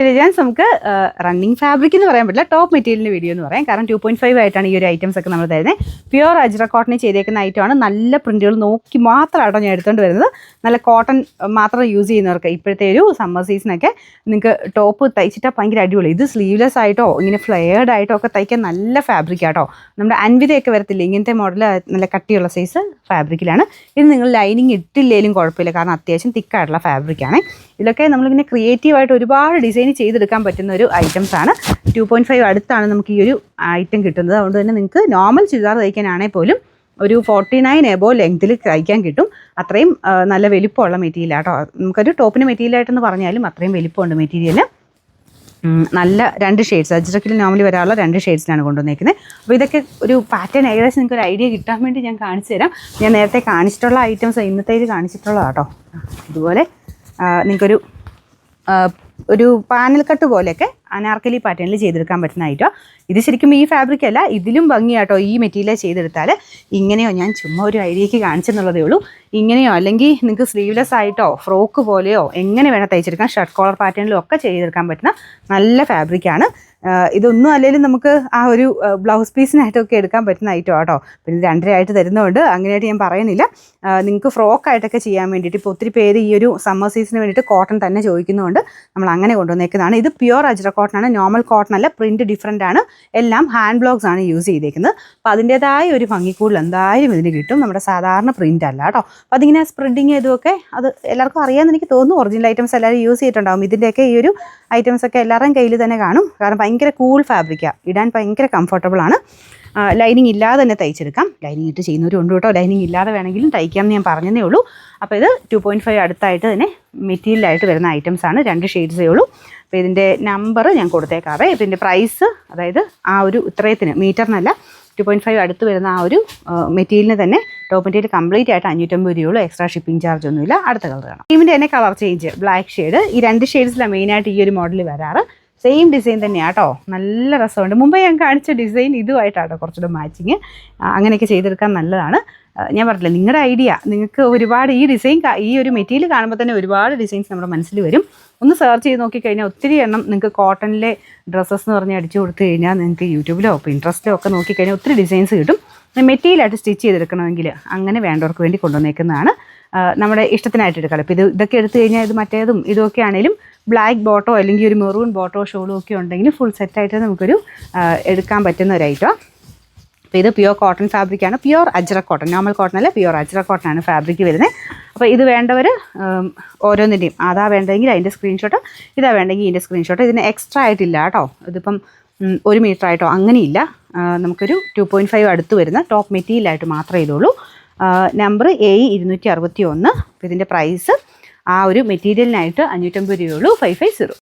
ഞാൻ നമുക്ക് running fabric എന്ന് പറയാൻ പറ്റില്ല, ടോപ്പ് മെറ്റീരിയലിൻ്റെ വീഡിയോ എന്ന് പറയാം. കാരണം 2.5 ആയിട്ടാണ് ഈ ഒരു ഐറ്റംസ് ഒക്കെ നമ്മൾ തരുന്നത്. പ്യുവർ അജ്ര കോട്ടണിൽ ചെയ്തേക്കുന്ന ഐറ്റമാണ്. നല്ല പ്രിന്റുകൾ നോക്കി മാത്രമാട്ടോ ഞാൻ എടുത്തുകൊണ്ട് വരുന്നത്. നല്ല കോട്ടൺ മാത്രം യൂസ് ചെയ്യുന്നവർക്ക് ഇപ്പോഴത്തെ ഒരു സമ്മർ സീസണൊക്കെ നിങ്ങൾക്ക് ടോപ്പ് തയ്ച്ചിട്ടാൽ ഭയങ്കര അടിപൊളി. ഇത് സ്ലീവ്ലെസ് ആയിട്ടോ ഇങ്ങനെ ഫ്ലെയർഡ് ആയിട്ടോ ഒക്കെ തയ്ക്കാൻ നല്ല ഫാബ്രിക് ആട്ടോ. നമ്മുടെ അൻവിതയൊക്കെ വരത്തില്ല ഇങ്ങനത്തെ മോഡൽ, നല്ല കട്ടിയുള്ള സൈസ് ഫാബ്രിക്കിലാണ്. ഇത് നിങ്ങൾ ലൈനിങ് ഇട്ടില്ലേലും കുഴപ്പമില്ല, കാരണം അത്യാവശ്യം തിക്കായിട്ടുള്ള ഫാബ്രിക്കാണ്. ഇതിലൊക്കെ നമ്മളിങ്ങനെ ക്രിയേറ്റീവായിട്ട് ഒരുപാട് ഡിസൈൻ ചെയ്തെടുക്കാൻ പറ്റുന്ന ഒരു ഐറ്റംസ് ആണ്. 2.5 അടുത്താണ് നമുക്ക് ഈ ഒരു ഐറ്റം കിട്ടുന്നത്. അതുകൊണ്ട് തന്നെ നിങ്ങൾക്ക് നോർമൽ ചുരിദാർ തയ്ക്കാനാണെങ്കിൽ പോലും ഒരു 49 എബോ ലെങ്ത്തിൽ തയ്ക്കാൻ കിട്ടും. അത്രയും നല്ല വലിപ്പമുള്ള മെറ്റീരിയൽ ആട്ടോ. നമുക്കൊരു ടോപ്പിന് മെറ്റീരിയലായിട്ടെന്ന് പറഞ്ഞാലും അത്രയും വലിപ്പമുണ്ട് മെറ്റീരിയൽ. നല്ല 2 ഷെയ്ഡ്സ്, അജ്രക്കിൽ നോർമലി വരാനുള്ള 2 ഷെയ്ഡ്സിലാണ് കൊണ്ടുവന്നേക്കുന്നത്. അപ്പോൾ ഇതൊക്കെ ഒരു പാറ്റേൺ ഏകദേശം നിങ്ങൾക്ക് ഒരു ഐഡിയ കിട്ടാൻ വേണ്ടി ഞാൻ കാണിച്ചു തരാം. ഞാൻ നേരത്തെ കാണിച്ചിട്ടുള്ള ഐറ്റംസ് ഇന്നത്തെ കാണിച്ചിട്ടുള്ളതാട്ടോ. ഇതുപോലെ നിങ്ങൾക്കൊരു ഒരു പാനൽ കട്ട് പോലെയൊക്കെ അനാർക്കലി പാറ്റേണിൽ ചെയ്തെടുക്കാൻ പറ്റുന്ന ഐറ്റം. ഇത് ശരിക്കും ഈ ഫാബ്രിക് അല്ല, ഇതിലും ഭംഗിയാട്ടോ ഈ മെറ്റീരിയൽ ചെയ്തെടുത്താൽ. ഇങ്ങനെയോ, ഞാൻ ചുമ്മാ ഒരു ഐഡിയയ്ക്ക് കാണിച്ചെന്നുള്ളതേ ഉള്ളൂ. ഇങ്ങനെയോ അല്ലെങ്കിൽ നിങ്ങൾക്ക് സ്ലീവ്ലെസ് ആയിട്ടോ ഫ്രോക്ക് പോലെയോ എങ്ങനെ വേണം തയ്ച്ചെടുക്കാം, ഷർട്ട് കോളർ പാറ്റേണിലും ഒക്കെ ചെയ്തെടുക്കാൻ പറ്റുന്ന നല്ല ഫാബ്രിക്കാണ്. ഇതൊന്നും അല്ലെങ്കിലും നമുക്ക് ആ ഒരു ബ്ലൗസ് പീസിനായിട്ടൊക്കെ എടുക്കാൻ പറ്റുന്ന ഐറ്റം ആട്ടോ. പിന്നെ 2.5 ആയിട്ട് തരുന്നതുകൊണ്ട് അങ്ങനെയായിട്ട് ഞാൻ പറയുന്നില്ല. നിങ്ങൾക്ക് ഫ്രോക്കായിട്ടൊക്കെ ചെയ്യാൻ വേണ്ടിയിട്ട് ഇപ്പോൾ ഒത്തിരി പേര് ഈ ഒരു സമ്മർ സീസണിന് വേണ്ടിയിട്ട് കോട്ടൺ തന്നെ ചോദിക്കുന്നതുകൊണ്ട് നമ്മൾ അങ്ങനെ കൊണ്ടുവന്നേക്കുന്നതാണ്. ഇത് പ്യുവർ അജ്ര കോട്ടൺ ആണ്, നോർമൽ കോട്ടൺ അല്ല. പ്രിൻറ്റ് ഡിഫറെൻ്റ് ആണ്. എല്ലാം ഹാൻഡ് ബ്ലോക്സ് ആണ് യൂസ് ചെയ്തേക്കുന്നത്. അപ്പോൾ അതിൻ്റേതായ ഒരു ഭംഗിക്കൂടുതൽ എന്തായാലും ഇതിന് കിട്ടും. നമ്മുടെ സാധാരണ പ്രിൻ്റ് അല്ല കേട്ടോ. അപ്പോൾ അതിങ്ങനെ സ്പ്രെഡിങ് ചെയ്തുമൊക്കെ അത് എല്ലാവർക്കും അറിയാമെന്ന് എനിക്ക് തോന്നുന്നു. ഒറിജിനൽ ഐറ്റംസ് എല്ലാവരും യൂസ് ചെയ്തിട്ടുണ്ടാകും. ഇതിൻ്റെയൊക്കെ ഈ ഒരു ഐറ്റംസ് ഒക്കെ എല്ലാവരുടെയും കയ്യിൽ തന്നെ കാണും. കാരണം ഭയങ്കര കൂൾ ഫാബ്രിക്കാണ്, ഇടാൻ ഭയങ്കര കംഫർട്ടബിളാണ്. ലൈനിങ് ഇല്ലാതെ തന്നെ തയ്ച്ചെടുക്കാം. ലൈനിങ് ഇട്ട് ചെയ്യുന്നവരും ഉണ്ട് കേട്ടോ. ലൈനിങ് ഇല്ലാതെ വേണമെങ്കിലും തയ്ക്കാമെന്ന് ഞാൻ പറഞ്ഞതേ ഉള്ളൂ. അപ്പോൾ ഇത് 2.5 അടുത്തായിട്ട് തന്നെ മെറ്റീരിയലായിട്ട് വരുന്ന ഐറ്റംസ് ആണ്. 2 ഷെയ്ഡ്സേ ഉള്ളൂ. അപ്പോൾ ഇതിൻ്റെ നമ്പർ ഞാൻ കൊടുത്തേക്കാവേ. ഇതിൻ്റെ പ്രൈസ്, അതായത് ആ ഒരു ഇത്രയത്തിന് മീറ്ററിനല്ല, 2.5 അടുത്ത് വരുന്ന ആ ഒരു മെറ്റീരിയലിന് തന്നെ ടോപ്പ് മെറ്റീരിയൽ കംപ്ലീറ്റ് ആയിട്ട് 550 രൂപയുള്ളൂ. എക്സ്ട്രാ ഷിപ്പിംഗ് ചാർജ് ഒന്നുമില്ല. അടുത്ത കളർ കാണാം. ഇതിൻ്റെ തന്നെ കളർ ചേഞ്ച്, ബ്ലാക്ക് ഷെയ്ഡ്. ഈ 2 ഷെയ്ഡ്സിലാണ് മെയിനായിട്ട് ഈ ഒരു മോഡൽ വരാറ്. സെയിം ഡിസൈൻ തന്നെയാണ് കേട്ടോ. നല്ല രസമുണ്ട്. മുമ്പേ ഞാൻ കാണിച്ച ഡിസൈൻ ഇതുമായിട്ടാട്ടോ കുറച്ചുകൂടെ മാച്ചിങ്. അങ്ങനെയൊക്കെ ചെയ്തെടുക്കാൻ നല്ലതാണ്. ഞാൻ പറഞ്ഞില്ല, നിങ്ങളുടെ ഐഡിയ, നിങ്ങൾക്ക് ഒരുപാട് ഈ ഡിസൈൻ, ഈ ഒരു മെറ്റീരിയൽ കാണുമ്പോൾ തന്നെ ഒരുപാട് ഡിസൈൻസ് നമ്മുടെ മനസ്സിൽ വരും. ഒന്ന് സെർച്ച് ചെയ്ത് നോക്കിക്കഴിഞ്ഞാൽ ഒത്തിരി എണ്ണം നിങ്ങൾക്ക് കോട്ടണിലെ ഡ്രസ്സസ് എന്ന് പറഞ്ഞ് അടിച്ചു കൊടുത്തു കഴിഞ്ഞാൽ നിങ്ങൾക്ക് യൂട്യൂബിലോ പിൻട്രസ്റ്റിലോ ഒക്കെ നോക്കിക്കഴിഞ്ഞാൽ ഒത്തിരി ഡിസൈൻസ് കിട്ടും. മെറ്റീരിയലായിട്ട് സ്റ്റിച്ച് ചെയ്തെടുക്കണമെങ്കിൽ അങ്ങനെ വേണ്ടവർക്ക് വേണ്ടി കൊണ്ടുവന്നേക്കുന്നതാണ്. നമ്മുടെ ഇഷ്ടത്തിനായിട്ട് എടുക്കാം. ഇപ്പോൾ ഇതൊക്കെ എടുത്തു കഴിഞ്ഞാൽ ഇത് മറ്റേതും ഇതൊക്കെ ആണെങ്കിലും ബ്ലാക്ക് ബോട്ടോ അല്ലെങ്കിൽ ഒരു മെറൂൺ ബോട്ടോ ഷോളും ഒക്കെ ഉണ്ടെങ്കിൽ ഫുൾ സെറ്റായിട്ട് നമുക്കൊരു എടുക്കാൻ പറ്റുന്ന ഒരു ഐറ്റം. അപ്പോൾ ഇത് pure cotton ഫാബ്രിക്കാണ്. Pure അജ്ര cotton, normal cotton അല്ല, പ്യുവർ അജ്ര കോട്ടൺ ആണ് ഫാബ്രിക് വരുന്നത്. അപ്പോൾ ഇത് വേണ്ടവർ ഓരോന്നിൻ്റെയും അതാ വേണ്ടെങ്കിൽ അതിൻ്റെ സ്ക്രീൻഷോട്ട്, ഇതാ വേണ്ടെങ്കിൽ ഇതിൻ്റെ സ്ക്രീൻഷോട്ട്. ഇതിന് എക്സ്ട്രാ ആയിട്ടില്ല കേട്ടോ. ഇതിപ്പം 1 മീറ്റർ ആയിട്ടോ അങ്ങനെയില്ല. നമുക്കൊരു 2.5 അടുത്ത് വരുന്ന ടോപ്പ് മെറ്റീരിയലായിട്ട് മാത്രമേ ഇതുള്ളൂ. Number A261. അപ്പോൾ ഇതിൻ്റെ പ്രൈസ് ആ ഒരു മെറ്റീരിയലിനായിട്ട് 550 രൂപയുള്ളൂ. 550.